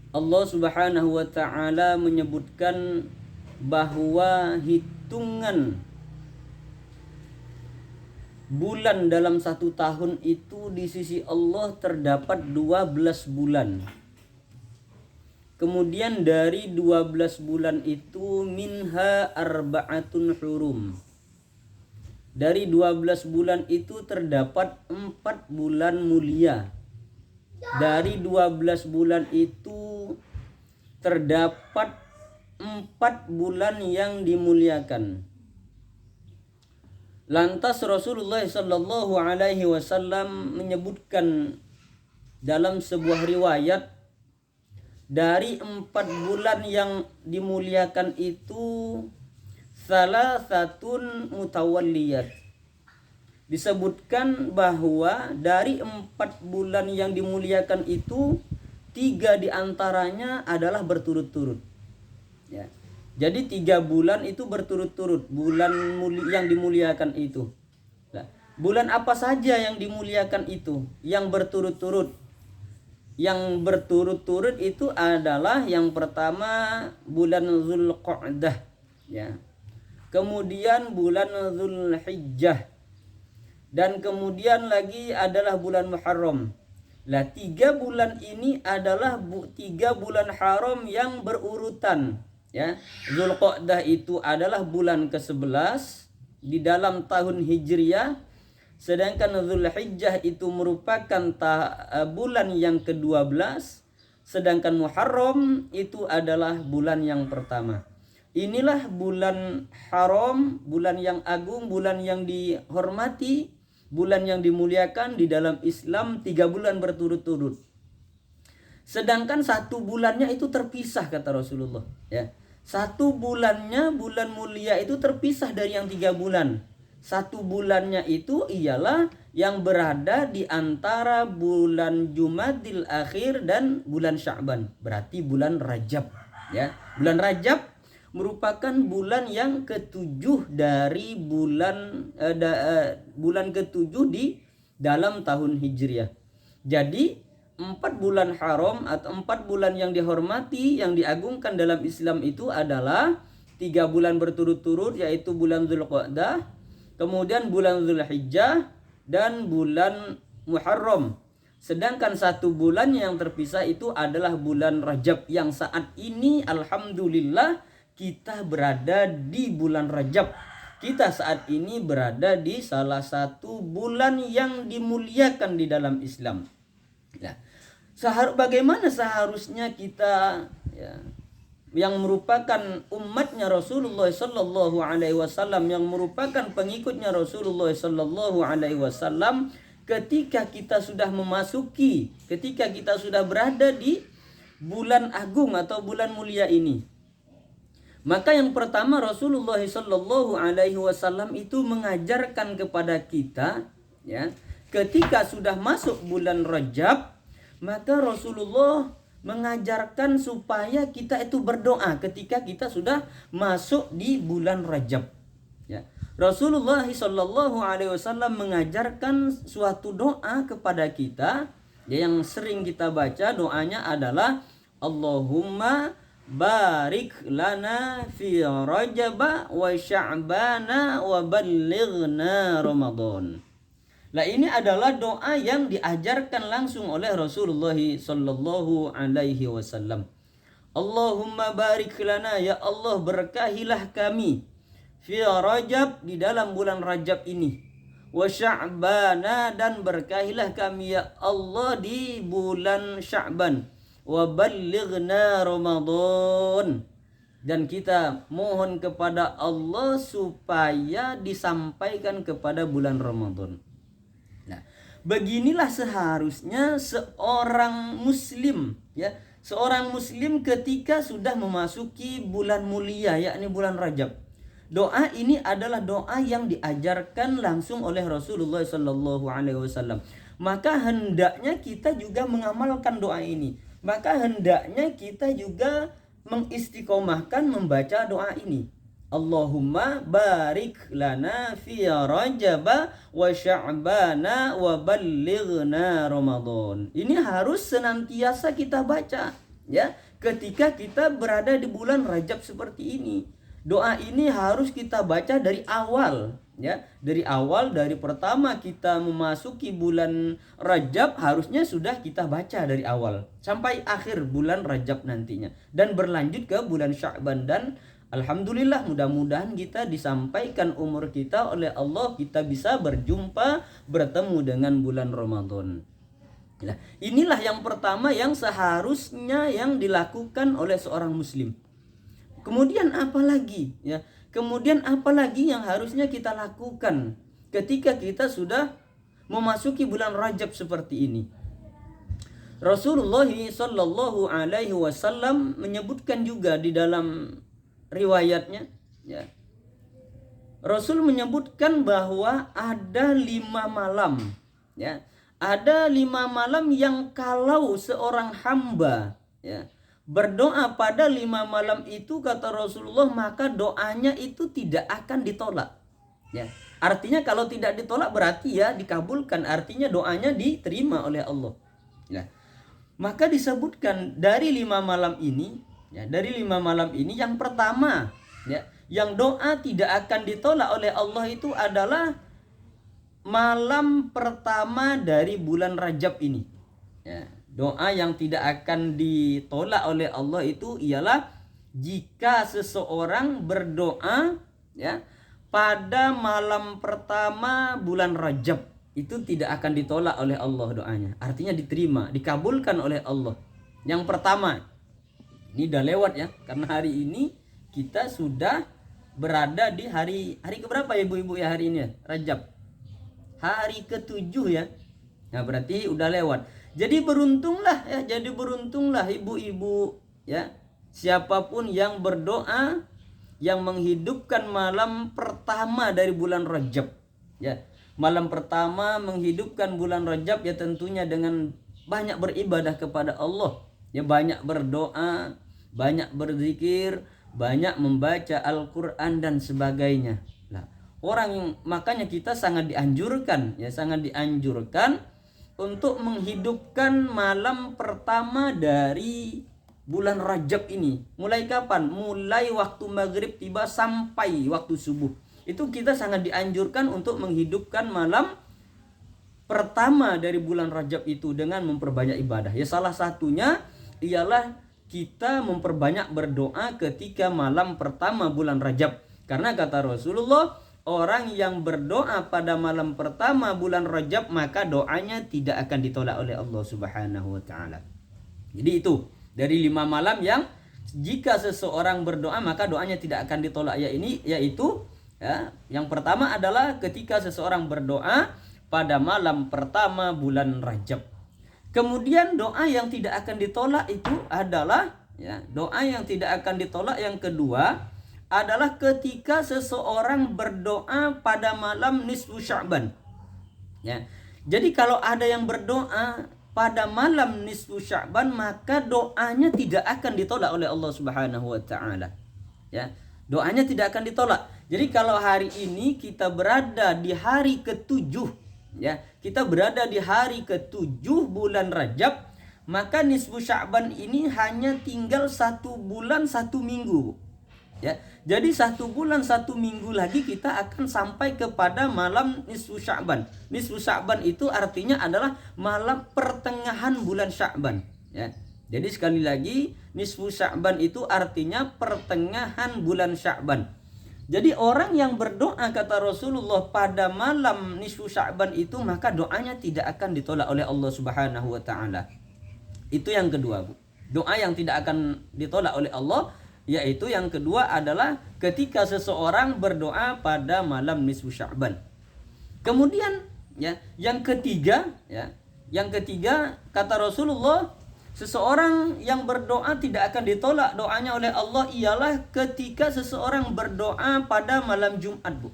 Allah Subhanahu wa taala menyebutkan bahwa hitungan bulan dalam satu tahun itu di sisi Allah terdapat 12 bulan. Kemudian dari 12 bulan itu minha arba'atun hurum. Dari 12 bulan itu terdapat 4 bulan mulia. Dari 12 bulan itu terdapat 4 bulan yang dimuliakan. Lantas Rasulullah sallallahu alaihi wasallam menyebutkan dalam sebuah riwayat, dari 4 bulan yang dimuliakan itu salah satun mutawalliyat. Disebutkan bahwa dari 4 bulan yang dimuliakan itu 3 diantaranya adalah berturut-turut. Ya. Jadi 3 bulan itu berturut-turut bulan yang dimuliakan itu. Nah, bulan apa saja yang dimuliakan itu? Yang berturut-turut. Yang berturut-turut itu adalah yang pertama bulan Zulqa'dah, ya. Kemudian bulan Zulhijjah. Dan kemudian lagi adalah bulan Muharram. Lah 3 bulan ini adalah 3 bulan haram yang berurutan, ya. Zulqa'dah itu adalah bulan ke-11 di dalam tahun Hijriah, sedangkan Zulhijjah itu merupakan bulan yang ke-12, sedangkan Muharram itu adalah bulan yang pertama. Inilah bulan haram, bulan yang agung, bulan yang dihormati, bulan yang dimuliakan di dalam Islam 3 bulan berturut-turut. Sedangkan 1 bulannya itu terpisah, kata Rasulullah, ya. 1 bulannya, bulan mulia itu terpisah dari yang 3 bulan. 1 bulannya itu ialah yang berada di antara bulan Jumadil Akhir dan bulan Sya'ban. Berarti bulan Rajab, ya. Bulan Rajab merupakan bulan yang ke-7 dari bulan ke-7 di dalam tahun Hijriah. Jadi 4 bulan haram atau 4 bulan yang dihormati, yang diagungkan dalam Islam itu adalah 3 bulan berturut-turut, yaitu bulan Zulqa'dah, kemudian bulan Zulhijjah, dan bulan Muharram. Sedangkan 1 bulan yang terpisah itu adalah bulan Rajab, yang saat ini alhamdulillah kita berada di bulan Rajab. Kita saat ini berada di salah satu bulan yang dimuliakan di dalam Islam. Ya. Bagaimana seharusnya kita, ya, yang merupakan umatnya Rasulullah sallallahu alaihi wasallam, yang merupakan pengikutnya Rasulullah sallallahu alaihi wasallam, ketika kita sudah berada di bulan agung atau bulan mulia ini. Maka yang pertama Rasulullah sallallahu alaihi wasallam itu mengajarkan kepada kita, ya, ketika sudah masuk bulan Rajab, maka Rasulullah mengajarkan supaya kita itu berdoa ketika kita sudah masuk di bulan Rajab, ya. Rasulullah sallallahu alaihi wasallam mengajarkan suatu doa kepada kita, ya, yang sering kita baca. Doanya adalah Allahumma barik lana fi Rajab wa Sya'bana wa ballighna Ramadan. Nah, ini adalah doa yang diajarkan langsung oleh Rasulullah sallallahu alaihi wasallam. Allahumma barik lana, ya Allah berkahilah kami, fi Rajab, di dalam bulan Rajab ini, wa Sya'bana, dan berkahilah kami ya Allah di bulan Sya'ban, wa ballighna Ramadan, dan kita mohon kepada Allah supaya disampaikan kepada bulan Ramadan. Nah, beginilah seharusnya seorang muslim, ya, seorang muslim ketika sudah memasuki bulan mulia, yakni bulan Rajab. Doa ini adalah doa yang diajarkan langsung oleh Rasulullah sallallahu alaihi wasallam. Maka hendaknya kita juga mengamalkan doa ini. Maka hendaknya kita juga mengistiqomahkan membaca doa ini. Allahumma barik lana fi Rajab wa Sya'bana wa ballighna Ramadan. Ini harus senantiasa kita baca, ya ketika kita berada di bulan Rajab seperti ini. Doa ini harus kita baca dari awal, ya. Dari awal, dari pertama kita memasuki bulan Rajab harusnya sudah kita baca dari awal sampai akhir bulan Rajab nantinya, dan berlanjut ke bulan Sya'ban. Dan alhamdulillah, mudah-mudahan kita disampaikan umur kita oleh Allah, kita bisa berjumpa, bertemu dengan bulan Ramadan. Nah, inilah yang pertama yang seharusnya yang dilakukan oleh seorang muslim. Kemudian apa lagi, ya? Kemudian apa lagi yang harusnya kita lakukan ketika kita sudah memasuki bulan Rajab seperti ini? Rasulullah sallallahu alaihi wasallam menyebutkan juga di dalam riwayatnya, ya. Rasul menyebutkan bahwa ada 5 malam, ya. Ada 5 malam yang kalau seorang hamba, ya, berdoa pada 5 malam itu, kata Rasulullah, maka doanya itu tidak akan ditolak. Ya. Artinya kalau tidak ditolak berarti ya dikabulkan, artinya doanya diterima oleh Allah. Ya. Maka disebutkan dari 5 malam ini, ya, dari 5 malam ini yang pertama, ya, yang doa tidak akan ditolak oleh Allah itu adalah malam pertama dari bulan Rajab ini. Ya, doa yang tidak akan ditolak oleh Allah itu ialah jika seseorang berdoa, ya, pada malam pertama bulan Rajab, itu tidak akan ditolak oleh Allah doanya. Artinya diterima, dikabulkan oleh Allah. Yang pertama, ini udah lewat ya, karena hari ini kita sudah berada di hari keberapa ya ibu-ibu ya hari ini ya? Rajab. Hari ke-7 ya. Nah, berarti udah lewat. Jadi beruntunglah ya, jadi beruntunglah ibu-ibu ya. Siapapun yang berdoa yang menghidupkan malam pertama dari bulan Rajab. Ya. Malam pertama menghidupkan bulan Rajab ya tentunya dengan banyak beribadah kepada Allah. Ya, banyak berdoa, banyak berzikir, banyak membaca Al-Qur'an dan sebagainya. Makanya kita sangat dianjurkan, ya, sangat dianjurkan untuk menghidupkan malam pertama dari bulan Rajab ini. Mulai kapan? Mulai waktu maghrib tiba sampai waktu subuh. Itu kita sangat dianjurkan untuk menghidupkan malam pertama dari bulan Rajab itu dengan memperbanyak ibadah. Ya, salah satunya ialah kita memperbanyak berdoa ketika malam pertama bulan Rajab. Karena kata Rasulullah, orang yang berdoa pada malam pertama bulan Rajab maka doanya tidak akan ditolak oleh Allah Subhanahu wa taala. Jadi itu dari 5 malam yang jika seseorang berdoa maka doanya tidak akan ditolak, yaitu ya, yang pertama adalah ketika seseorang berdoa pada malam pertama bulan Rajab. Kemudian doa yang tidak akan ditolak itu adalah, ya, doa yang tidak akan ditolak yang kedua adalah ketika seseorang berdoa pada malam nisfu Sya'ban. Ya. Jadi kalau ada yang berdoa pada malam nisfu Sya'ban maka doanya tidak akan ditolak oleh Allah Subhanahu wa taala. Ya. Doanya tidak akan ditolak. Jadi kalau hari ini kita berada di hari ke-7, ya, kita berada di hari ke-7 bulan Rajab, maka nisfu Sya'ban ini hanya tinggal 1 bulan 1 minggu. Ya, jadi 1 bulan 1 minggu lagi kita akan sampai kepada malam nisfu Sya'ban. Nisfu Sya'ban itu artinya adalah malam pertengahan bulan Sya'ban. Ya, jadi sekali lagi nisfu Sya'ban itu artinya pertengahan bulan Sya'ban. Jadi orang yang berdoa kata Rasulullah pada malam nisfu Sya'ban itu maka doanya tidak akan ditolak oleh Allah Subhanahu wa taala. Itu yang kedua, Bu. Doa yang tidak akan ditolak oleh Allah, yaitu yang kedua adalah ketika seseorang berdoa pada malam nisfu Sya'ban. Kemudian ya, yang ketiga kata Rasulullah, seseorang yang berdoa tidak akan ditolak doanya oleh Allah ialah ketika seseorang berdoa pada malam Jumat, Bu.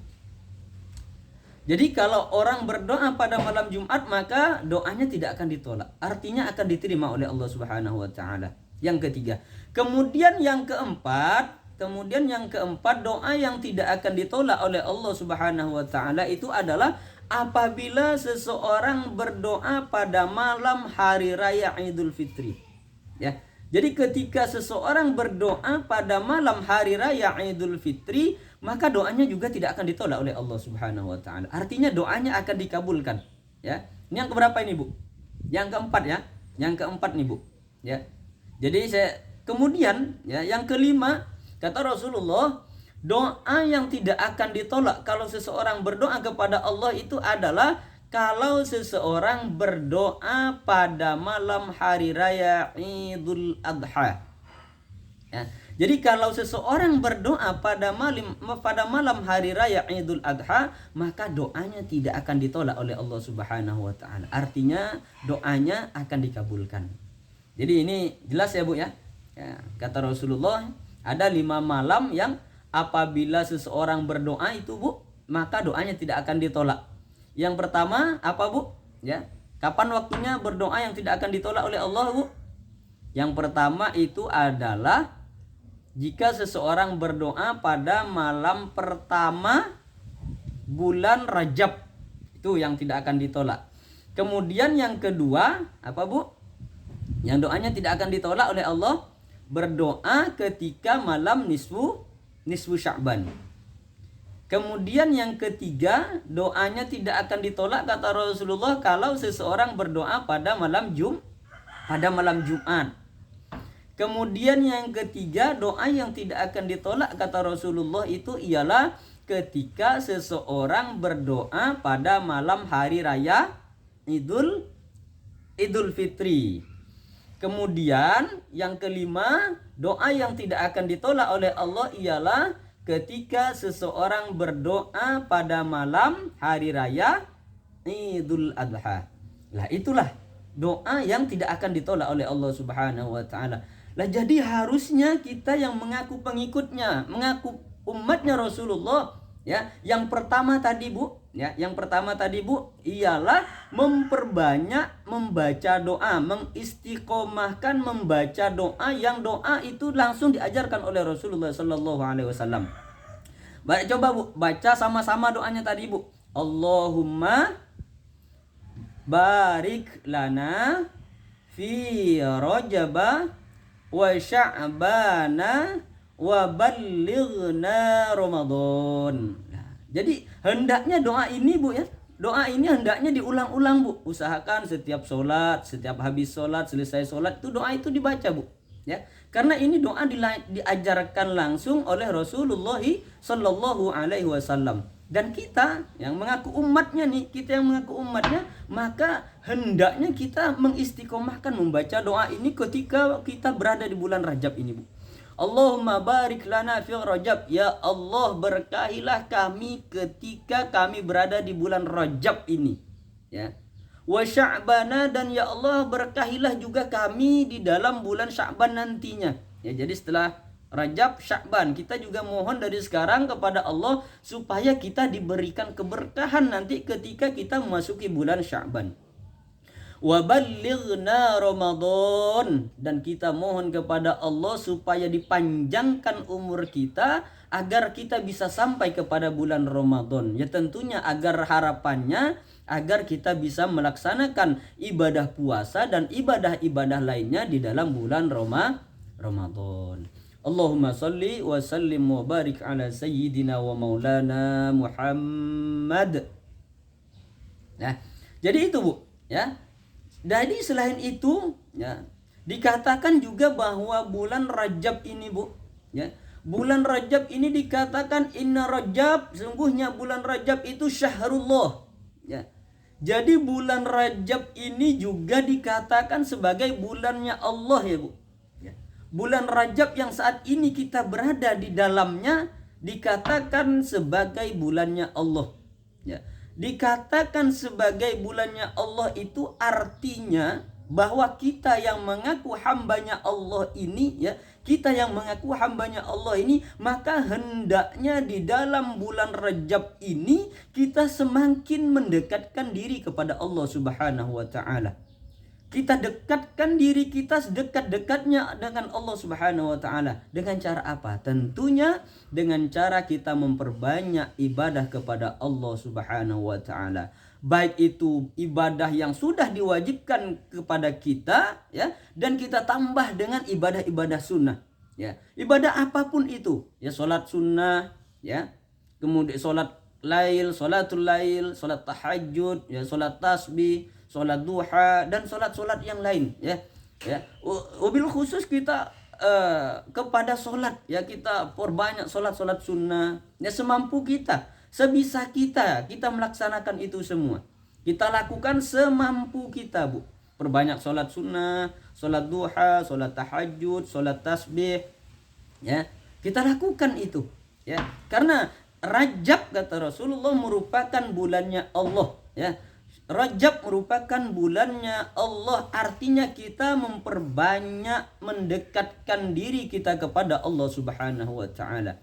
Jadi kalau orang berdoa pada malam Jumat maka doanya tidak akan ditolak. Artinya akan diterima oleh Allah Subhanahu wa taala. Yang ketiga. Kemudian yang keempat doa yang tidak akan ditolak oleh Allah Subhanahu wa taala itu adalah apabila seseorang berdoa pada malam hari raya Idul Fitri. Ya. Jadi ketika seseorang berdoa pada malam hari raya Idul Fitri, maka doanya juga tidak akan ditolak oleh Allah Subhanahu wa taala. Artinya doanya akan dikabulkan, ya. Ini yang keberapa ini, Bu? Yang keempat, ya. Yang keempat nih, Bu. Ya. Jadi kemudian, ya, yang kelima, kata Rasulullah, doa yang tidak akan ditolak kalau seseorang berdoa kepada Allah itu adalah kalau seseorang berdoa pada malam hari raya Idul Adha. Ya. Jadi kalau seseorang berdoa pada malam hari raya Idul Adha, maka doanya tidak akan ditolak oleh Allah Subhanahu wa taala. Artinya doanya akan dikabulkan. Jadi ini jelas ya, Bu, ya. Ya, kata Rasulullah, ada 5 malam yang apabila seseorang berdoa itu, Bu, maka doanya tidak akan ditolak. Yang pertama apa, Bu? Ya. Kapan waktunya berdoa yang tidak akan ditolak oleh Allah, Bu? Yang pertama itu adalah jika seseorang berdoa pada malam pertama bulan Rajab, itu yang tidak akan ditolak. Kemudian yang kedua apa, Bu? Yang doanya tidak akan ditolak oleh Allah, berdoa ketika malam nisfu Sya'ban. Kemudian yang ketiga, doanya tidak akan ditolak kata Rasulullah kalau seseorang berdoa pada malam Jumat. Kemudian yang ketiga, doa yang tidak akan ditolak kata Rasulullah itu ialah ketika seseorang berdoa pada malam hari raya Idul Fitri. Kemudian yang kelima, doa yang tidak akan ditolak oleh Allah ialah ketika seseorang berdoa pada malam hari raya Idul Adha. Lah itulah doa yang tidak akan ditolak oleh Allah Subhanahu wa taala. Lah jadi harusnya kita yang mengaku pengikutnya, mengaku umatnya Rasulullah, ya. Yang pertama tadi, Bu, ya, ialah memperbanyak membaca doa, mengistiqomahkan membaca doa yang doa itu langsung diajarkan oleh Rasulullah sallallahu alaihi wasallam. Coba, Bu, baca sama-sama doanya tadi, Bu. Allahumma barik lana fi Rajaba wa Sya'bana wa ballighna Ramadan. Nah, jadi hendaknya doa ini, Bu, ya. Doa ini hendaknya diulang-ulang, Bu. Usahakan setiap sholat, setiap habis sholat, selesai sholat itu doa itu dibaca, Bu. Ya, karena ini doa diajarkan langsung oleh Rasulullah sallallahu alaihi wasallam. Dan kita yang mengaku umatnya nih, maka hendaknya kita mengistiqomahkan membaca doa ini ketika kita berada di bulan Rajab ini, Bu. Allahumma barik lana fi Rajab, ya Allah berkahilah kami ketika kami berada di bulan Rajab ini, ya. Wa Sya'bana, dan ya Allah berkahilah juga kami di dalam bulan Sya'ban nantinya. Ya, jadi setelah Rajab, Sya'ban, kita juga mohon dari sekarang kepada Allah supaya kita diberikan keberkahan nanti ketika kita memasuki bulan Sya'ban. Wa ballighna Ramadan, dan kita mohon kepada Allah supaya dipanjangkan umur kita agar kita bisa sampai kepada bulan Ramadan. Ya tentunya agar harapannya agar kita bisa melaksanakan ibadah puasa dan ibadah-ibadah lainnya di dalam bulan Ramadan. Allahumma salli wa sallim wa barik ala sayyidina wa maulana Muhammad. Nah, jadi itu, Bu, ya. Jadi selain itu, ya, dikatakan juga bahwa bulan Rajab ini, Bu, ya. Bulan Rajab ini dikatakan inna Rajab, sungguhnya bulan Rajab itu syahrullah, ya. Jadi bulan Rajab ini juga dikatakan sebagai bulannya Allah, ya, Bu. Bulan Rajab yang saat ini kita berada di dalamnya dikatakan sebagai bulannya Allah, ya. Dikatakan sebagai bulannya Allah itu artinya bahwa kita yang mengaku hambanya Allah ini, ya, maka hendaknya di dalam bulan Rajab ini kita semakin mendekatkan diri kepada Allah Subhanahu wa taala. Kita dekatkan diri kita sedekat-dekatnya dengan Allah Subhanahu wa taala. Dengan cara apa? Tentunya dengan cara kita memperbanyak ibadah kepada Allah Subhanahu wa taala. baik itu ibadah yang sudah diwajibkan kepada kita, ya, dan kita tambah dengan ibadah-ibadah sunnah, ya, ibadah apapun itu, ya, sholat sunnah, ya, kemudian sholatul lail, sholat tahajud, ya, sholat tasbih, sholat duha, dan sholat yang lain, ya, wabil khusus kita kepada sholat, ya, kita perbanyak sholat sunnah, ya, semampu kita, sebisa kita melaksanakan itu semua. Kita lakukan semampu kita, Bu. Perbanyak sholat sunnah, sholat duha, sholat tahajud, sholat tasbih, ya, kita lakukan itu, ya, karena Rajab kata Rasulullah merupakan bulannya Allah, ya. Rajab merupakan bulannya Allah, artinya kita memperbanyak mendekatkan diri kita kepada Allah Subhanahu wa taala.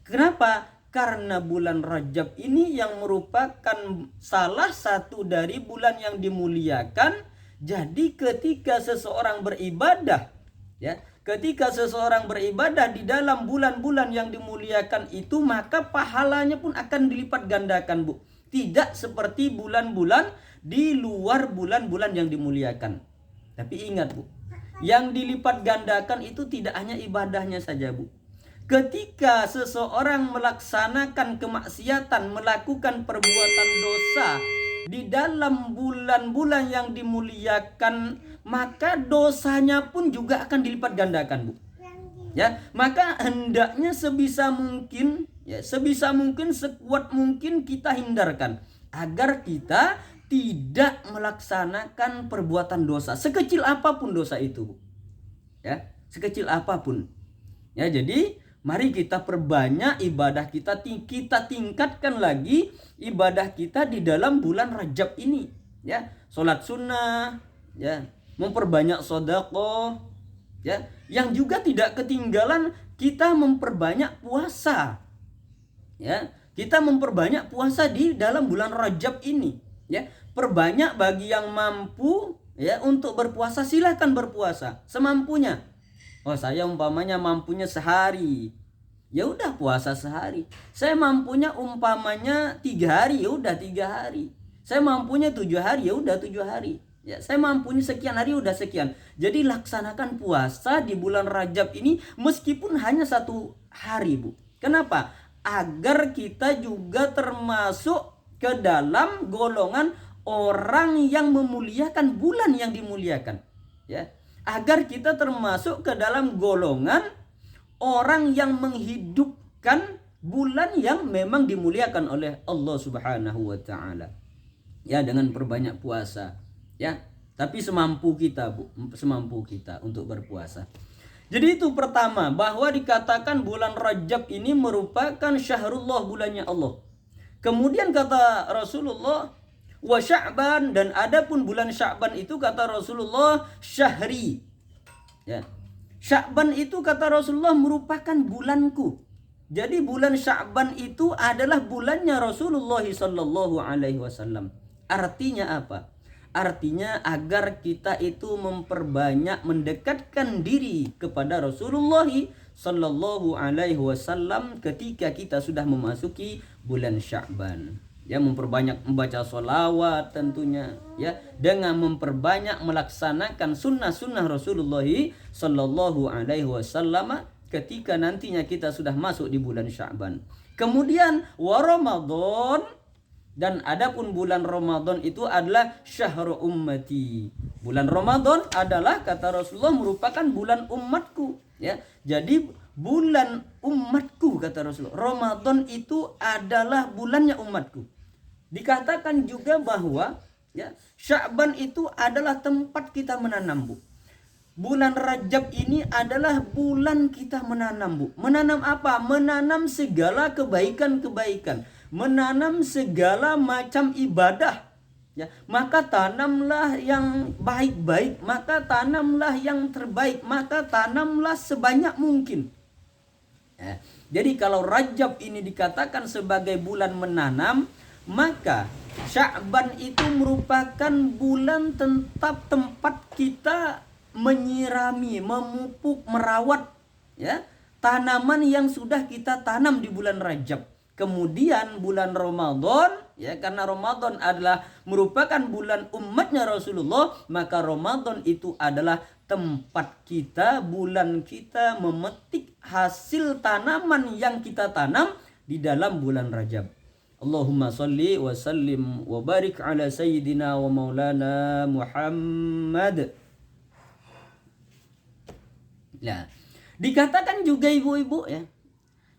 Kenapa? Karena bulan Rajab ini yang merupakan salah satu dari bulan yang dimuliakan. Jadi ketika seseorang beribadah, ya, ketika seseorang beribadah di dalam bulan-bulan yang dimuliakan itu, maka pahalanya pun akan dilipat gandakan, Bu. Tidak seperti bulan-bulan di luar bulan-bulan yang dimuliakan. Tapi ingat, Bu, yang dilipat gandakan itu tidak hanya ibadahnya saja, Bu. Ketika seseorang melaksanakan kemaksiatan, melakukan perbuatan dosa di dalam bulan-bulan yang dimuliakan, maka dosanya pun juga akan dilipat gandakan, Bu. Ya, maka hendaknya sebisa mungkin, ya, sekuat mungkin kita hindarkan agar kita tidak melaksanakan perbuatan dosa, sekecil apapun dosa itu, Bu. Ya, sekecil apapun. Ya, jadi mari kita perbanyak ibadah kita tingkatkan lagi ibadah kita di dalam bulan Rajab ini, ya. Sholat sunnah, ya, memperbanyak sedekah, ya. Yang juga tidak ketinggalan kita memperbanyak puasa, ya. Kita memperbanyak puasa di dalam bulan Rajab ini, ya. Perbanyak bagi yang mampu, ya, untuk berpuasa, silahkan berpuasa semampunya. Oh, saya umpamanya mampunya sehari, ya udah puasa sehari. Saya mampunya umpamanya 3 hari, ya udah 3 hari. Saya mampunya 7 hari, ya udah 7 hari. Ya, saya mampunya sekian hari, udah sekian. Jadi laksanakan puasa di bulan Rajab ini meskipun hanya 1 hari, Bu. Kenapa? Agar kita juga termasuk ke dalam golongan orang yang memuliakan bulan yang dimuliakan, ya. Agar kita termasuk ke dalam golongan orang yang menghidupkan bulan yang memang dimuliakan oleh Allah Subhanahu wa taala. Ya, dengan perbanyak puasa, ya. Tapi semampu kita, Bu, semampu kita untuk berpuasa. Jadi itu pertama, bahwa dikatakan bulan Rajab ini merupakan syahrullah, bulannya Allah. Kemudian kata Rasulullah, wa Sya'ban, dan adapun bulan Sya'ban itu kata Rasulullah syahri. Ya. Sya'ban itu kata Rasulullah merupakan bulanku. Jadi bulan Sya'ban itu adalah bulannya Rasulullah sallallahu alaihi wasallam. Artinya apa? Artinya agar kita itu memperbanyak mendekatkan diri kepada Rasulullah sallallahu alaihi wasallam ketika kita sudah memasuki bulan Sya'ban. Ya, memperbanyak membaca sholawat tentunya, ya, dengan memperbanyak melaksanakan sunnah-sunnah Rasulullah sallallahu alaihi wasallam ketika nantinya kita sudah masuk di bulan Sya'ban. Kemudian wa Ramadan, dan adapun bulan Ramadan itu adalah syahrul ummati. Bulan Ramadan adalah kata Rasulullah merupakan bulan umatku, ya. Jadi bulan umatku kata Rasulullah. Ramadan itu adalah bulannya umatku. Dikatakan juga bahwa, ya, Sya'ban itu adalah tempat kita menanam, Bu. Bulan Rajab ini adalah bulan kita menanam, Bu. Menanam apa? Menanam segala kebaikan-kebaikan, menanam segala macam ibadah. Ya, maka tanamlah yang baik-baik, maka tanamlah yang terbaik, maka tanamlah sebanyak mungkin. Ya, jadi kalau Rajab ini dikatakan sebagai bulan menanam, maka Sya'ban itu merupakan bulan tempat kita menyirami, memupuk, merawat, ya, tanaman yang sudah kita tanam di bulan Rajab. Kemudian bulan Ramadan, ya, karena Ramadan adalah merupakan bulan umatnya Rasulullah, maka Ramadan itu adalah tempat kita, bulan kita memetik hasil tanaman yang kita tanam di dalam bulan Rajab. Allahumma salli wa sallim wa barik ala sayyidina wa maulana Muhammad. Nah, dikatakan juga ibu-ibu, ya,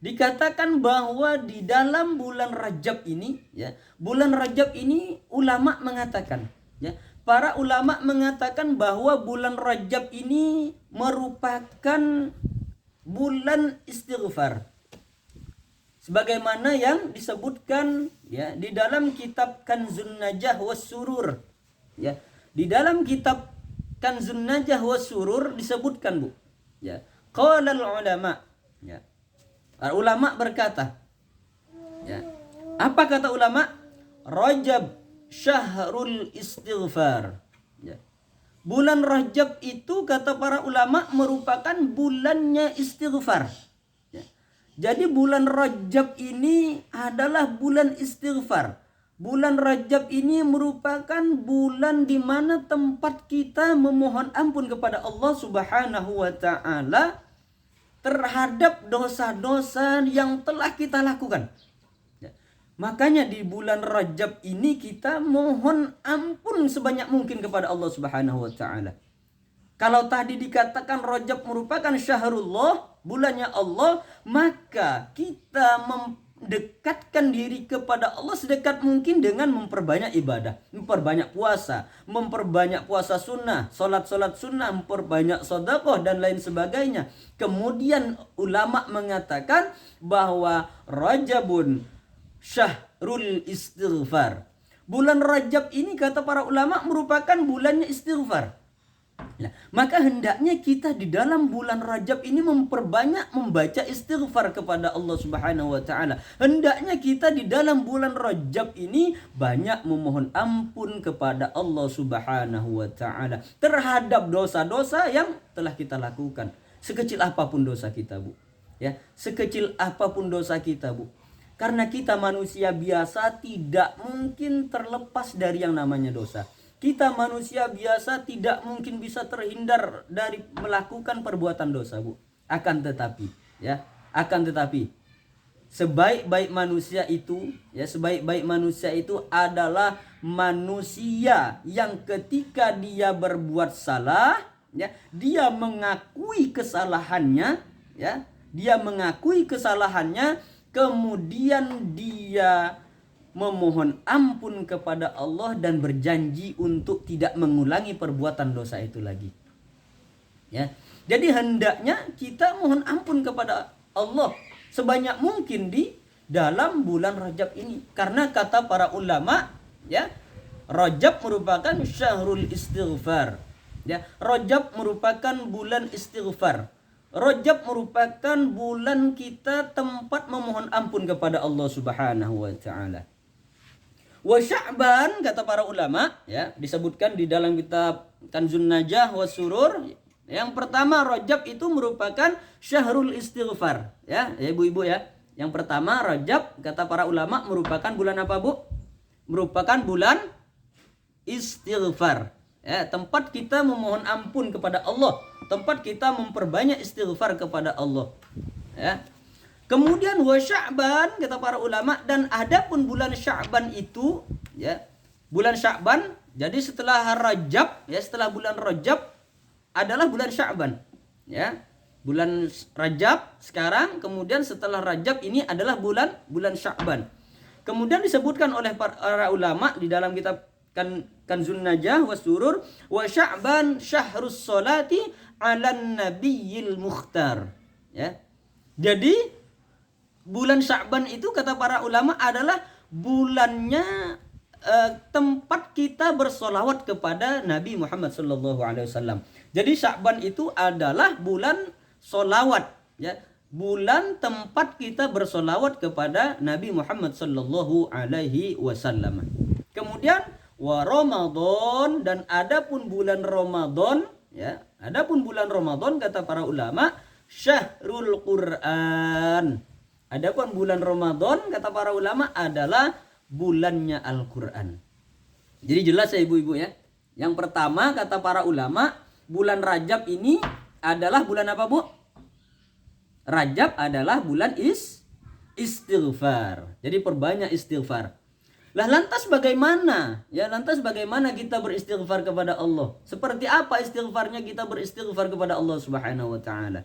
dikatakan bahwa di dalam bulan Rajab ini, ya, bulan Rajab ini ulama mengatakan, ya, para ulama mengatakan bahwa bulan Rajab ini merupakan bulan istighfar. Sebagaimana yang disebutkan, ya, di dalam kitab Kanzun Najah was Surur, ya, di dalam kitab Kanzun Najah was Surur disebutkan, Bu, ya, qala ulama, ya, ulama berkata, ya, apa kata ulama? Rajab syahrul istighfar, ya. Bulan Rajab itu kata para ulama merupakan bulannya istighfar, ya. Jadi bulan Rajab ini adalah bulan istighfar. Bulan Rajab ini merupakan bulan di mana tempat kita memohon ampun kepada Allah Subhanahu wa taala terhadap dosa-dosa yang telah kita lakukan. Ya. Makanya di bulan Rajab ini kita mohon ampun sebanyak mungkin kepada Allah Subhanahu wa taala. Kalau tadi dikatakan Rajab merupakan syahrullah, bulannya Allah, maka kita mendekatkan diri kepada Allah sedekat mungkin dengan memperbanyak ibadah, memperbanyak puasa sunnah, solat sunnah, memperbanyak sedekah dan lain sebagainya. Kemudian ulama mengatakan bahwa Rajabun syahrul istighfar. Bulan Rajab ini kata para ulama merupakan bulannya istighfar. Nah, maka hendaknya kita di dalam bulan Rajab ini memperbanyak membaca istighfar kepada Allah Subhanahu wa taala. Hendaknya kita di dalam bulan Rajab ini banyak memohon ampun kepada Allah Subhanahu wa taala terhadap dosa-dosa yang telah kita lakukan. Sekecil apapun dosa kita, Bu. Ya, sekecil apapun dosa kita, Bu. Karena kita manusia biasa tidak mungkin terlepas dari yang namanya dosa. Kita manusia biasa tidak mungkin bisa terhindar dari melakukan perbuatan dosa, Bu. Akan tetapi sebaik-baik manusia itu, ya, sebaik-baik manusia itu adalah manusia yang ketika dia berbuat salah, ya, dia mengakui kesalahannya, ya, kemudian dia memohon ampun kepada Allah dan berjanji untuk tidak mengulangi perbuatan dosa itu lagi. Ya. Jadi hendaknya kita mohon ampun kepada Allah sebanyak mungkin di dalam bulan Rajab ini. Karena kata para ulama, ya, Rajab merupakan syahrul istighfar. Ya, Rajab merupakan bulan istighfar. Rajab merupakan bulan kita tempat memohon ampun kepada Allah Subhanahu wa taala. Wa Sya'ban kata para ulama, ya, disebutkan di dalam kitab Kanzun Najah was Surur. Yang pertama Rajab itu merupakan syahrul istighfar, ya, ibu-ibu, ya. Yang pertama Rajab kata para ulama merupakan bulan apa, Bu? Merupakan bulan istighfar. Ya, tempat kita memohon ampun kepada Allah, tempat kita memperbanyak istighfar kepada Allah. Ya. Kemudian wa Sya'ban kata para ulama, dan adapun bulan Sya'ban itu, ya, bulan Sya'ban, jadi setelah Rajab, ya, setelah bulan Rajab adalah bulan Sya'ban, ya. Bulan Rajab sekarang, kemudian setelah Rajab ini adalah bulan Sya'ban. Kemudian disebutkan oleh para ulama di dalam kitab Kanzun Najah was Surur, wa Sya'ban syahrus sholati 'alan nabiyil mukhtar, ya. Jadi bulan Sya'ban itu kata para ulama adalah bulannya tempat kita bersolawat kepada Nabi Muhammad SAW. Jadi Sya'ban itu adalah bulan solawat, ya, bulan tempat kita bersolawat kepada Nabi Muhammad SAW. Kemudian wa Ramadan, dan adapun bulan Ramadan, ya, adapun bulan Ramadan kata para ulama syahrul Quran Adapun bulan Ramadan kata para ulama adalah bulannya Al-Qur'an. Jadi jelas ya ibu-ibu ya. Yang pertama kata para ulama, bulan Rajab ini adalah bulan apa, Bu? Rajab adalah bulan istighfar. Jadi perbanyak istighfar. Lah lantas bagaimana? Ya lantas bagaimana kita beristighfar kepada Allah? Seperti apa istighfarnya kita beristighfar kepada Allah Subhanahu wa taala?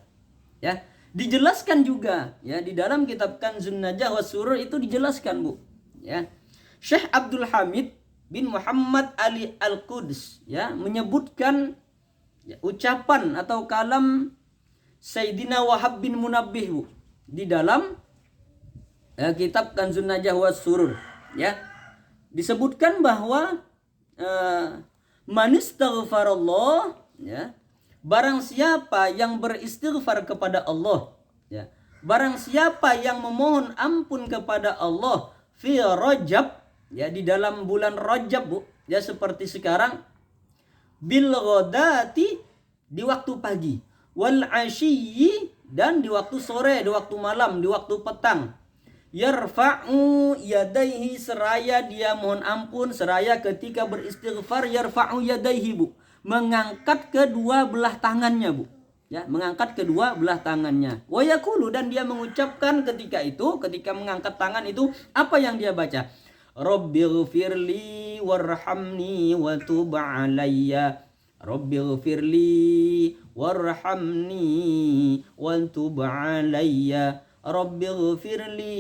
Ya, dijelaskan juga ya di dalam kitab Kanzun Najah was Surur itu dijelaskan, Bu. Ya. Syekh Abdul Hamid bin Muhammad Ali Al-Quds ya menyebutkan ya, ucapan atau kalam Sayyidina Wahab bin Munabbih, Bu, di dalam kitab Kanzun Najah was Surur ya. Disebutkan bahwa man istaghfarallah ya, barang siapa yang beristighfar kepada Allah ya, barang siapa yang memohon ampun kepada Allah fi Rajab ya, di dalam bulan Rajab, Bu, ya seperti sekarang, bil ghadati di waktu pagi, wal ashiyyi dan di waktu sore, di waktu malam, di waktu petang, yarfa'u yadaihi seraya dia mohon ampun, seraya ketika beristighfar yarfa'u yadaihi, Bu, mengangkat kedua belah tangannya, Bu, ya mengangkat kedua belah tangannya, wa yaqulu dan dia mengucapkan ketika itu, ketika mengangkat tangan itu apa yang dia baca? Rabbighfirli warhamni wa tub alayya, Rabbighfirli warhamni wa tub alayya, Rabbighfirli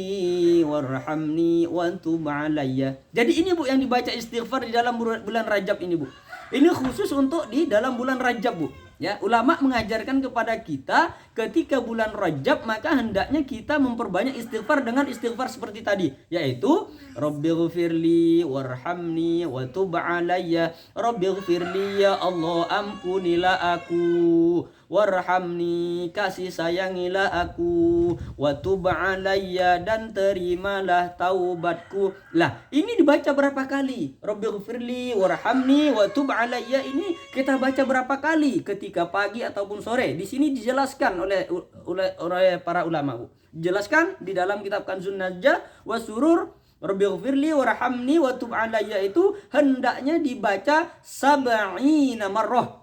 warhamni wa tub alayya. Jadi ini, Bu, yang dibaca istighfar di dalam bulan Rajab ini, Bu. Ini khusus untuk di dalam bulan Rajab, Bu. Ya, ulama mengajarkan kepada kita ketika bulan Rajab maka hendaknya kita memperbanyak istighfar dengan istighfar seperti tadi, yaitu Rabbighfirli warhamni wa tub alayya, Rabbighfirli ya Allah ampunilah aku, warhamni kasih sayangilah aku, wa tub alayya dan terimalah taubatku. Lah, ini dibaca berapa kali? Rabbighfirli warhamni wa tub alayya ini kita baca berapa kali? Ketika pagi ataupun sore. Di sini dijelaskan oleh para ulama, Bu. Dijelaskan di dalam kitab Kanzun Najah was Surur, Rabbighfirli warhamni wa tub alayya itu hendaknya dibaca sab'ina marrah.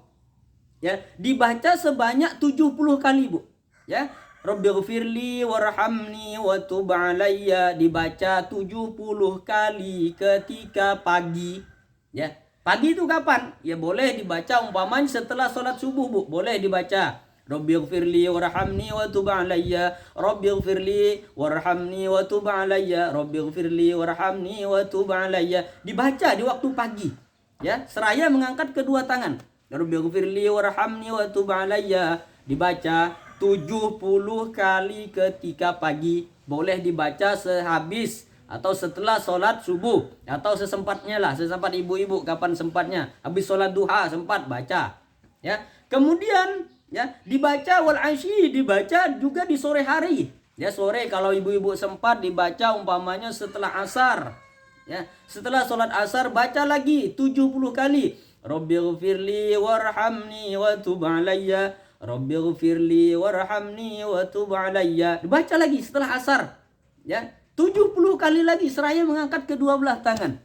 Ya, dibaca sebanyak 70 kali, Bu. Ya. Rabbighfirli warhamni wa tub alayya dibaca 70 kali ketika pagi. Ya. Pagi itu kapan? Ya boleh dibaca umpamanya setelah sholat subuh, Bu. Boleh dibaca Rabbighfirli warhamni wa tub alayya, Rabbighfirli warhamni wa tub alayya, Rabbighfirli warhamni wa tub alayya. Dibaca di waktu pagi. Ya, seraya mengangkat kedua tangan. Rabbighfirli warhamni wa tub alayya dibaca 70 kali ketika pagi. Boleh dibaca sehabis atau setelah sholat subuh atau sesempatnya lah, sesempat ibu-ibu kapan sempatnya, habis sholat duha sempat baca ya. Kemudian ya dibaca wal asyi, dibaca juga di sore hari ya, sore kalau ibu-ibu sempat dibaca umpamanya setelah asar ya, setelah sholat asar baca lagi 70 kali Rabbighfirli warhamni wa tub alayya, Rabbighfirli warhamni wa tub alayya, dibaca lagi setelah asar ya, 70 kali lagi seraya mengangkat kedua belah tangan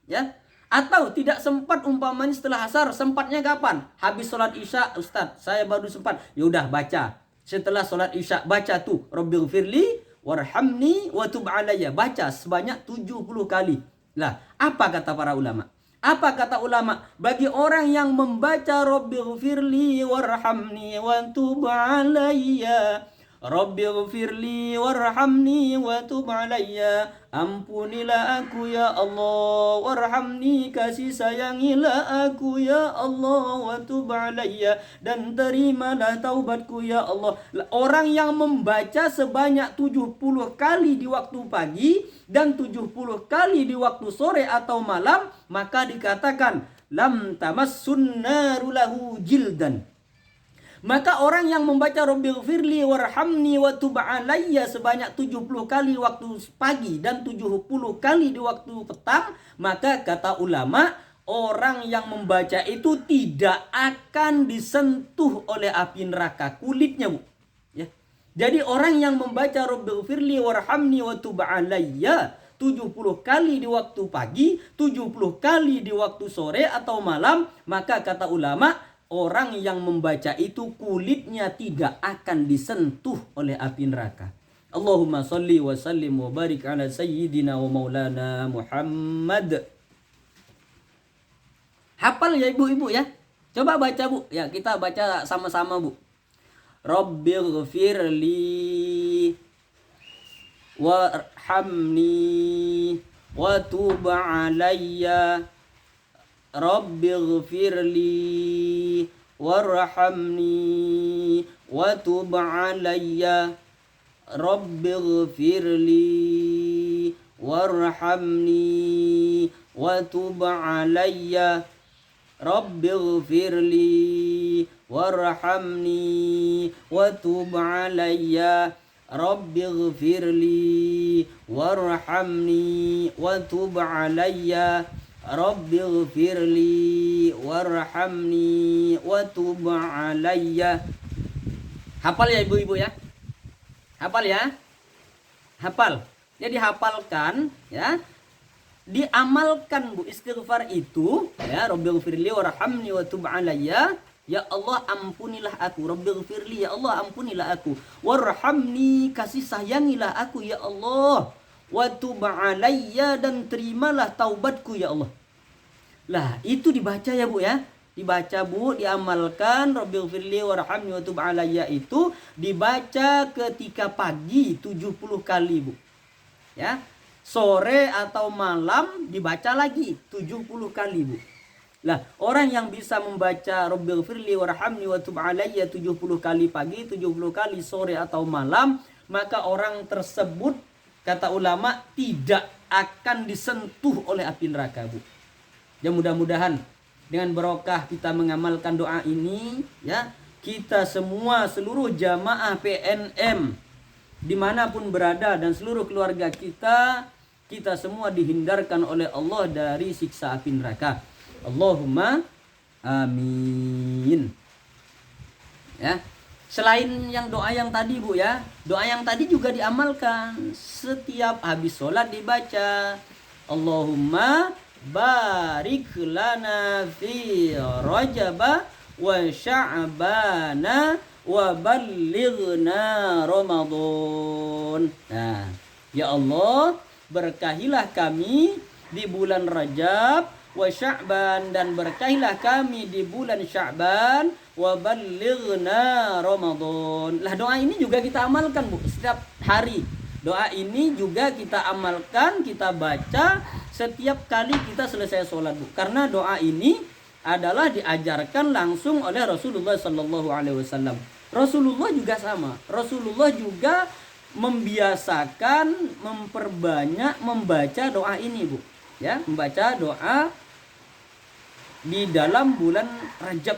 ya. Atau tidak sempat umpamanya setelah asar, sempatnya kapan? Habis sholat isya, Ustadz saya baru sempat, yaudah baca setelah sholat isya, baca tuh Rabbighfirli warhamni wa tub alayya, baca sebanyak 70 kali. Lah, apa kata para ulama? Apa kata ulama? Bagi orang yang membaca Rabbighfirli warhamni wa tub alayya, Rabbighfirli warhamni wa tub alayya, ampunilah aku ya Allah, warhamni kasih sayangilah aku ya Allah, wa tub alayya dan terimalah taubatku ya Allah. Orang yang membaca sebanyak 70 kali di waktu pagi dan 70 kali di waktu sore atau malam, maka dikatakan lam tamassun naru lahu jildan. Maka orang yang membaca Rabbighfirli warhamni wa tub alayya sebanyak 70 kali waktu pagi dan 70 kali di waktu petang, maka kata ulama, orang yang membaca itu tidak akan disentuh oleh api neraka kulitnya, Bu. Ya. Jadi orang yang membaca Rabbighfirli warhamni wa tub 'alayya 70 kali di waktu pagi, 70 kali di waktu sore atau malam, maka kata ulama, orang yang membaca itu kulitnya tidak akan disentuh oleh api neraka. Allahumma salli wa sallim wa barik ala sayyidina wa maulana Muhammad. Hafal ya ibu-ibu ya. Coba baca bu. Ya kita baca sama-sama bu. Rabbighfirli warhamni wa tub 'alayya. Rabbighfirli warhamni wa tub 'alayya. Rabbighfirli warhamni wa tub 'alayya. Rabbighfirli warhamni wa tub 'alayya. Rabbighfirli warhamni wa tub 'alayya. Rabbighfirli warhamni wa tub 'alayya. Hafal ya ibu-ibu ya. Hafal ya. Hafal. Jadi hafalkan ya. Diamalkan bu istighfar itu ya. Rabbighfirli warhamni wa tub 'alayya. Ya Allah ampunilah aku. Rabbighfirli ya Allah ampunilah aku. Warhamni kasih sayangilah aku ya Allah. Wa tub 'alayya dan terimalah taubatku ya Allah. Lah itu dibaca ya bu ya. Dibaca bu, diamalkan Rabbighfirli warhamni wa tub 'alayya itu dibaca ketika pagi 70 kali bu. Ya. Sore atau malam dibaca lagi 70 kali bu. Lah, orang yang bisa membaca Rabbighfirli warhamni wa tub 'alayya 70 kali pagi, 70 kali sore atau malam, maka orang tersebut kata ulama tidak akan disentuh oleh api neraka bu. Ya mudah-mudahan dengan barokah kita mengamalkan doa ini ya, kita semua seluruh jamaah PNM dimanapun berada dan seluruh keluarga kita semua dihindarkan oleh Allah dari siksa api neraka. Allahumma amin. Ya. Selain yang doa yang tadi bu ya, doa yang tadi juga diamalkan. Setiap habis sholat dibaca Allahumma barik lana fi Rajaba wa Sya'bana wa ballighna Ramadan. Nah, ya Allah, berkahilah kami di bulan Rajab wa Sya'ban dan berkahilah kami di bulan Sya'ban wa ballighna Ramadan. Lah doa ini juga kita amalkan bu setiap hari. Doa ini juga kita amalkan, kita baca setiap kali kita selesai sholat bu. Karena doa ini adalah diajarkan langsung oleh Rasulullah Sallallahu Alaihi Wasallam. Rasulullah juga sama. Rasulullah juga membiasakan memperbanyak membaca doa ini bu. Ya, membaca doa di dalam bulan Rajab